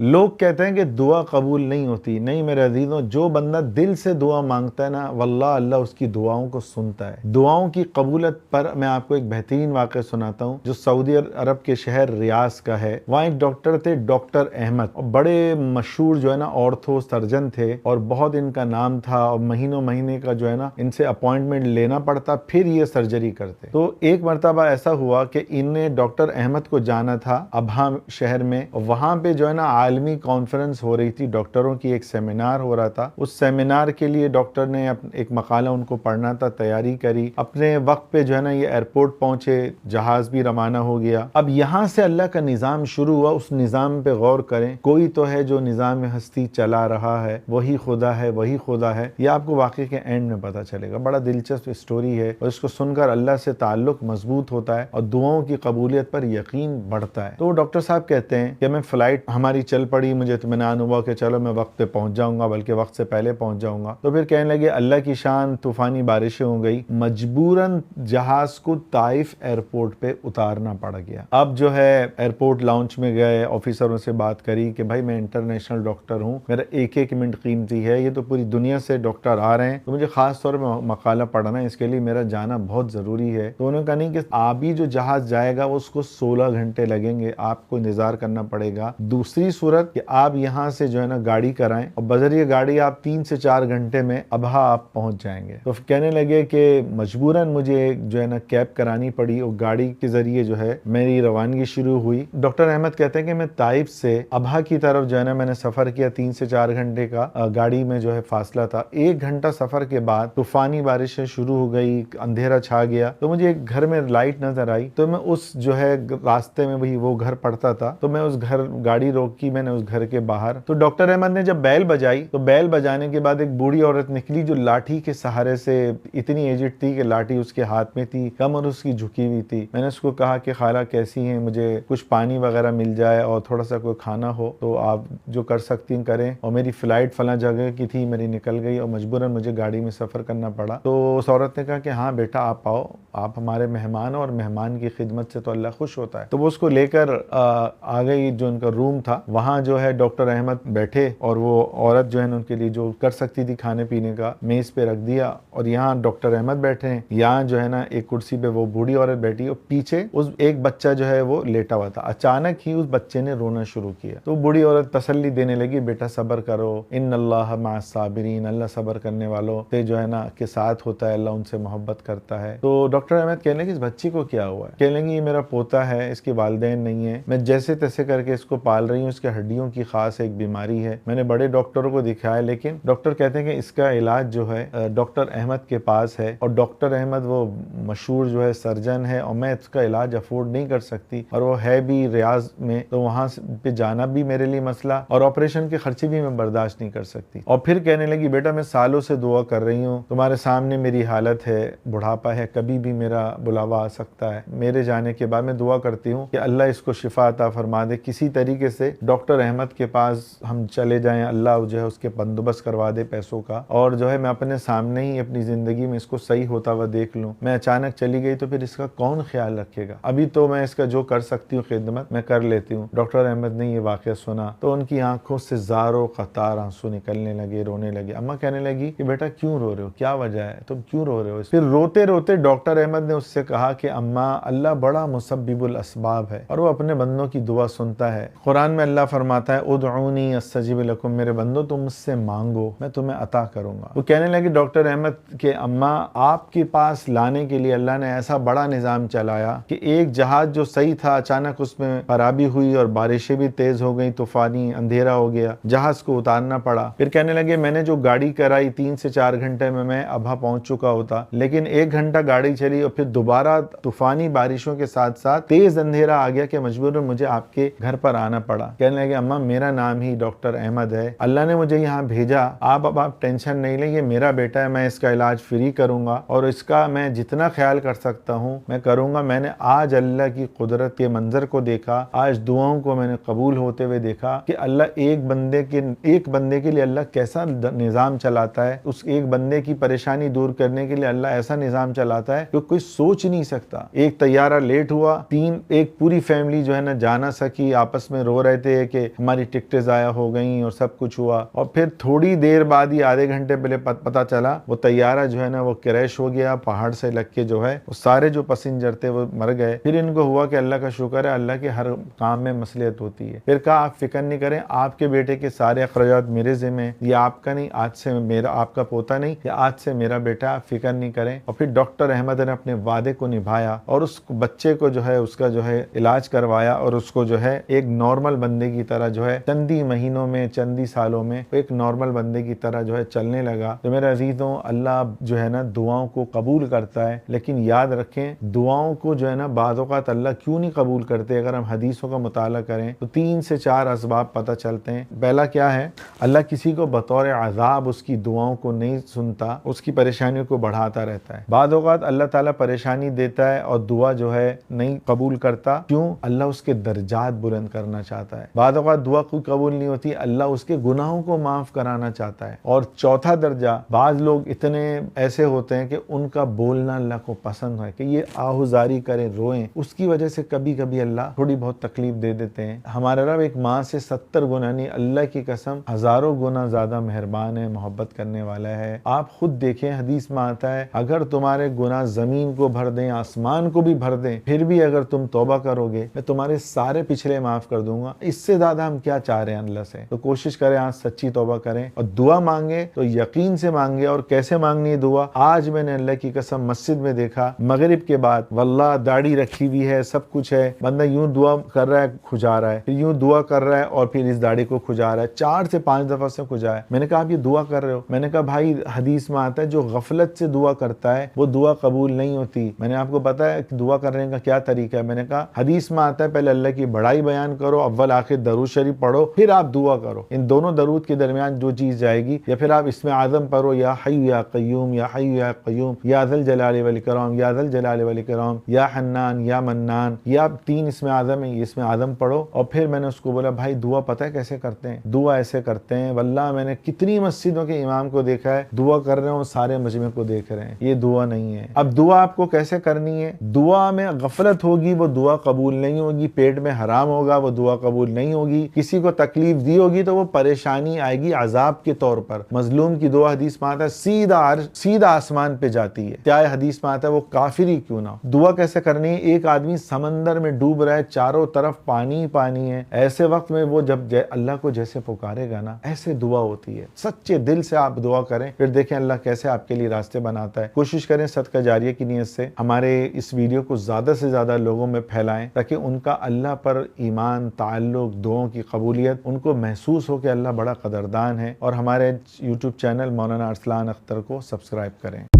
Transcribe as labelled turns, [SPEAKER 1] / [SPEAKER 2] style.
[SPEAKER 1] लोग कहते हैं कि दुआ कबूल नहीं होती। नहीं मेरे अजीजों, जो बंदा दिल से दुआ मांगता है ना, वल्लाह अल्लाह उसकी दुआओं को सुनता है। दुआओं की कबूलत पर मैं आपको एक बेहतरीन वाक़या सुनाता हूँ जो सऊदी अरब के शहर रियाज का है। वहाँ एक डॉक्टर थे, डॉक्टर अहमद, बड़े मशहूर जो है ना ऑर्थो सर्जन थे और बहुत इनका नाम था और महीनों महीने का जो है ना इनसे अपॉइंटमेंट लेना पड़ता, फिर ये सर्जरी करते। तो एक मरतबा ऐसा हुआ कि इन्हें डॉक्टर अहमद को जाना था अबहा शहर में, वहाँ पे जो है ना आलमी कॉन्फ्रेंस हो रही थी, डॉक्टरों की एक सेमिनार हो रहा था। उस सेमिनार के लिए डॉक्टर ने एक मकाला उनको पढ़ना था, तैयारी करी। अपने वक्त पे जो है ना ये एयरपोर्ट पहुंचे, जहाज भी रवाना हो गया। अब यहाँ से अल्लाह का निज़ाम शुरू हुआ। उस निज़ाम पे गौर करें, कोई तो है जो निज़ाम हस्ती चला रहा है, वही खुदा है, वही खुदा है। ये आपको वाकई के एंड में पता चलेगा। बड़ा दिलचस्प स्टोरी है और इसको सुनकर अल्लाह से ताल्लुक मजबूत होता है और दुआओं की कबूलियत पर यकीन बढ़ता है। तो डॉक्टर साहब कहते हैं कि मैं फ्लाइट हमारी चल पड़ी, मुझे इत्मीनान हुआ कि चलो मैं वक्त पे पहुंच जाऊंगा, बल्कि वक्त से पहले पहुंच जाऊंगा। तो फिर कहने लगे अल्लाह की शान, तूफानी बारिशें हो गई, मजबूरन जहाज को ताइफ एयरपोर्ट पे उतारना पड़ गया। अब जो है एयरपोर्ट लाउंज में गए, ऑफिसरों से बात करी कि भाई मैं इंटरनेशनल डॉक्टर हूँ, मेरा एक एक मिनट कीमती है, ये तो पूरी दुनिया से डॉक्टर आ रहे हैं, तो मुझे खास तौर पर मकाला पढ़ना है, इसके लिए मेरा जाना बहुत जरूरी है। तो उन्होंने कहा नहीं कि आबी जो जहाज जाएगा उसको 16 घंटे लगेंगे, आपको इंतजार करना पड़ेगा। दूसरी सूरत कि आप यहाँ से जो है ना गाड़ी कराएं और बजरिए गाड़ी आप 3 से 4 घंटे में अबहा आप पहुंच जाएंगे। तो कहने लगे कि मजबूरन मुझे जो है ना कैब करानी पड़ी और गाड़ी के जरिए जो है मेरी रवानगी शुरू हुई। डॉक्टर अहमद कहते हैं कि मैं ताइफ से अबहा की तरफ जो है ना मैंने सफर किया, 3 से 4 घंटे का गाड़ी में जो है फासला था। 1 घंटा सफर के बाद तूफानी बारिशें शुरू हो गई, अंधेरा छा गया। तो मुझे एक घर में लाइट नजर आई, तो मैं उस जो है रास्ते में वही वो घर पड़ता था, तो मैं उस घर गाड़ी रोकी, मैंने उस घर के बाहर। तो डॉक्टर अहमद ने जब बैल बजाई, तो बैल बजाने के बाद एक बूढ़ी औरत निकली जो लाठी के सहारे से, इतनी एजिड थी कि लाठी उसके हाथ में थी, कमर उसकी झुकी हुई थी। मैंने उसको कहा कि खाला कैसी हैं, मुझे कुछ पानी वगैरह मिल जाए और थोड़ा सा कोई खाना हो तो आप जो कर सकती हैं करें, और मेरी फ्लाइट फला जगह की थी, मेरी निकल गई और मजबूरन मुझे गाड़ी में सफर करना पड़ा। तो उस औरत ने कहा कि हाँ बेटा आप आओ, आप हमारे मेहमान हो और मेहमान की खिदमत से तो अल्लाह खुश होता है। तो वो उसको लेकर आ गई, जो उनका रूम था वहाँ जो है डॉक्टर अहमद बैठे और वो औरत जो है उनके लिए जो कर सकती थी खाने पीने का मेज पे रख दिया, और यहाँ डॉक्टर अहमद बैठे हैं, यहाँ जो है ना एक कुर्सी पे वो बूढ़ी औरत बैठी और पीछे उस एक बच्चा जो है वो लेटा हुआ था। अचानक ही उस बच्चे ने रोना शुरू किया। तो बूढ़ी औरत तसल्ली देने लगी, बेटा सब्र करो, इन्नल्लाह मअस साबिरीन, अल्लाह सब्र करने वालों से जो है ना के साथ होता है, अल्लाह उनसे मोहब्बत करता है। तो डॉक्टर अहमद कहने लगे इस बच्ची को क्या हुआ है? कहने लगे ये मेरा पोता है, इसके वालिदैन नहीं है, मैं जैसे तैसे करके इसको पाल रही हूँ, इसके हड्डियों की खास एक बीमारी है, मैंने बड़े डॉक्टरों को दिखाया, लेकिन डॉक्टर कहते हैं कि इसका इलाज जो है डॉक्टर अहमद के पास है, और डॉक्टर अहमद वो मशहूर जो है सर्जन है, और मैं इसका इलाज अफोर्ड नहीं कर सकती, और वो है भी रियाज में, तो वहां पे जाना भी मेरे लिए मसला, और ऑपरेशन के खर्चे भी मैं बर्दाश्त नहीं कर सकती। और फिर कहने लगी बेटा मैं सालों से दुआ कर रही हूँ, तुम्हारे सामने मेरी हालत है, बुढ़ापा है, कभी भी मेरा बुलावा आ सकता है, मेरे जाने के बाद मैं दुआ करती हूँ कि अल्लाह इसको शिफा अता फरमा दे, किसी तरीके से डॉक्टर अहमद के पास हम चले जाएं, अल्लाह जो है उसके बंदोबस्त करवा दे पैसों का, और जो है मैं अपने सामने ही अपनी जिंदगी में इसको सही होता हुआ देख लूं। मैं अचानक चली गई तो फिर इसका कौन ख्याल रखेगा? अभी तो मैं इसका जो कर सकती हूँ खिदमत मैं कर लेती हूँ। डॉक्टर अहमद ने ये वाकया सुना तो उनकी आंखों से ज़ारो कतार आंसू निकलने लगे, रोने लगे। अम्मा कहने लगी कि बेटा क्यों रो रहे हो, क्या वजह है, तुम क्यों रो रहे हो? फिर रोते रोते डॉक्टर अहमद ने उससे कहा कि अम्मा अल्लाह बड़ा मुसब्बिबुल असबाब है और वो अपने बंदों की दुआ सुनता है। कुरान में अल्लाह फरमाता है उदऊनी अस्तजिब लकुम, मेरे बंदो तुम मुझसे मांगो मैं तुम्हें अता करूंगा। वो कहने लगे डॉक्टर अहमद के अम्मा आपके पास लाने के लिए अल्लाह ने ऐसा बड़ा निजाम चलाया कि एक जहाज जो सही था अचानक उसमें खराबी हुई और बारिशें भी तेज हो गई, तूफानी अंधेरा हो गया, जहाज को उतारना पड़ा। फिर कहने लगे मैंने जो गाड़ी कराई 3 से 4 घंटे में मैं अबहा पहुंच चुका होता, लेकिन 1 घंटा गाड़ी चली और फिर दोबारा तूफानी बारिशों के साथ साथ तेज अंधेरा आ गया कि मजबूरन मुझे आपके घर पर आना पड़ा। कहने लगे अम्मा मेरा नाम ही डॉक्टर अहमद है, अल्लाह ने मुझे यहाँ भेजा, आप टेंशन नहीं लें, ये मेरा बेटा है, मैं इसका इलाज फ्री करूंगा और इसका मैं जितना ख्याल कर सकता हूँ मैं करूंगा। मैंने आज अल्लाह की कुदरत के मंजर को देखा, आज दुआओं को मैंने कबूल होते हुए देखा कि अल्लाह एक बंदे के लिए अल्लाह कैसा निज़ाम चलाता है, उस एक बंदे की परेशानी दूर करने के लिए अल्लाह ऐसा निज़ाम चलाता है जो कोई सोच नहीं सकता। एक तैयारा लेट हुआ, एक पूरी फैमिली जो है ना जा ना सकी, आपस में रो रहे थे कि हमारी टिकटें ज़ाया हो गई और सब कुछ हुआ, और फिर थोड़ी देर बाद ही आधे घंटे पहले पता चला वो तैयारा जो है ना वो क्रैश हो गया, पहाड़ से लग के जो है वो सारे जो पैसेंजर थे वो मर गए। फिर इनको हुआ कि अल्लाह का शुक्र है, अल्लाह के हर काम में मसलियत होती है। फिर कहा आप फिक्र नहीं करें, आपके बेटे के सारे अखराजात मेरे ज़िम्मे हैं, ये आपका नहीं, आज से मेरा, आपका पोता नहीं, ये आज से मेरा बेटा, आप फिक्र नहीं करें। और फिर डॉक्टर अहमद ने अपने वादे को निभाया और उस बच्चे को जो है उसका जो है इलाज करवाया और उसको जो है एक नॉर्मल बंदे की तरह जो है चंदी महीनों में, चंदी सालों में एक नॉर्मल बंदे की तरह जो है चलने लगा। तो मेरे अजीजों, अल्लाह जो है ना दुआओं को कबूल करता है, लेकिन याद रखें दुआओं को जो है ना बाज़ औक़ात अल्लाह क्यों नहीं कबूल करते। अगर हम हदीसों का मुताला करें तो 3 से 4 असबाब पता चलते हैं। पहला क्या है, अल्लाह किसी को बतौर अज़ाब उसकी दुआओं को नहीं सुनता, उसकी परेशानियों को बढ़ाता रहता है। बाज़ औक़ात अल्लाह ताला परेशानी देता है और दुआ जो है नहीं कबूल करता, क्यों? अल्लाह उसके दर्जात बुलंद करना चाहता है। बाज़ औक़ात दुआ कोई कबूल नहीं होती, अल्लाह उसके गुनाहों को माफ़ कराना चाहता है। और चौथा दर्जा, बाज़ लोग इतने ऐसे होते हैं कि उनका बोलना अल्लाह को पसंद है कि ये आहुजारी करें, रोएं, उसकी वजह से कभी कभी अल्लाह थोड़ी बहुत तकलीफ दे देते हैं। हमारा रब एक माँ से 70 गुना नहीं, अल्लाह की कसम हजारों गुना ज्यादा मेहरबान है, मोहब्बत करने वाला है। आप खुद देखें, हदीस में आता है अगर तुम्हारे गुनाह जमीन को भर दें, आसमान को भी भर दें, फिर भी अगर तुम तौबा करोगे मैं तुम्हारे सारे पिछले माफ कर दूंगा। इससे ज्यादा हम क्या चाह रहे हैं अल्लाह से? तो कोशिश करें आज सच्ची तौबा करें और दुआ मांगे तो यकीन से मांगे। और कैसे मांगनी है दुआ? आज मैंने अल्लाह की कसम मस्जिद में देखा मगरिब के बाद, वल्लाह दाढ़ी रखी हुई है, सब कुछ है, बंदा यूं दुआ कर रहा है, खुजा रहा है, फिर यूं दुआ कर रहा है और फिर इस दाढ़ी को खुजा रहा है, 4 से 5 दफा से खुजा है। मैंने कहा आप ये दुआ कर रहे हो? मैंने कहा भाई हदीस में आता है जो गफलत से दुआ करता है वो दुआ कबूल नहीं होती। मैंने आपको बताया कि दुआ करने का क्या तरीका है। मैंने कहा हदीस में आता है पहले अल्लाह की बड़ाई बयान करो, अव्वल आखिर दरूद शरीफ पढ़ो, फिर आप दुआ करो। इन दोनों दरूद के दरमियान जो चीज जाएगी, या फिर आप इसमें आजम पढ़ो, या हय्यु या क़य्यूम, या हय्यु या क़य्यूम, या ज़ल जलाली वल इकराम, या ज़ल जलाली वल इकराम, या हन्नान, या मन्नान, ये आप 3 इसमें आजम है, इसमें आजम पढ़ो। और फिर मैंने उसको बोला भाई दुआ पता है कैसे करते हैं? दुआ ऐसे करते हैं, वल्लाह मैंने कितनी मस्जिदों के इमाम को देखा है दुआ कर रहे हो, सारे मजमे को देख रहे हैं, ये दुआ नहीं है। अब दुआ आपको कैसे करनी है? दुआ में गफलत होगी वो दुआ कबूल नहीं होगी, पेट में हराम होगा वो दुआ कबूल नहीं होगी, किसी को तकलीफ दी होगी तो वो परेशानी आएगी अजाब के तौर पर। मजलूम की दुआ हदीस में आता है सीधा आसमान पे जाती है, चाहे हदीस में आता है वो काफिर ही क्यों ना। दुआ कैसे करनी है? एक आदमी समंदर में डूब रहा है, चारों तरफ पानी पानी है, ऐसे वक्त में वो जब अल्लाह को जैसे पुकारेगा ना, ऐसे दुआ होती है। सच्चे दिल से आप दुआ करें, फिर देखें अल्लाह कैसे आपके लिए रास्ते बनाता है। कोशिश करें सदका जारिया की नीयत से हमारे इस वीडियो को ज्यादा से ज्यादा लोगों में फैलाएं, ताकि उनका अल्लाह पर ईमान, ताल्लुक, दुआओं की कबूलियत उनको महसूस हो कि अल्लाह बड़ा कदरदान है। और हमारे YouTube चैनल मौलाना अरसलान अख्तर को सब्सक्राइब करें।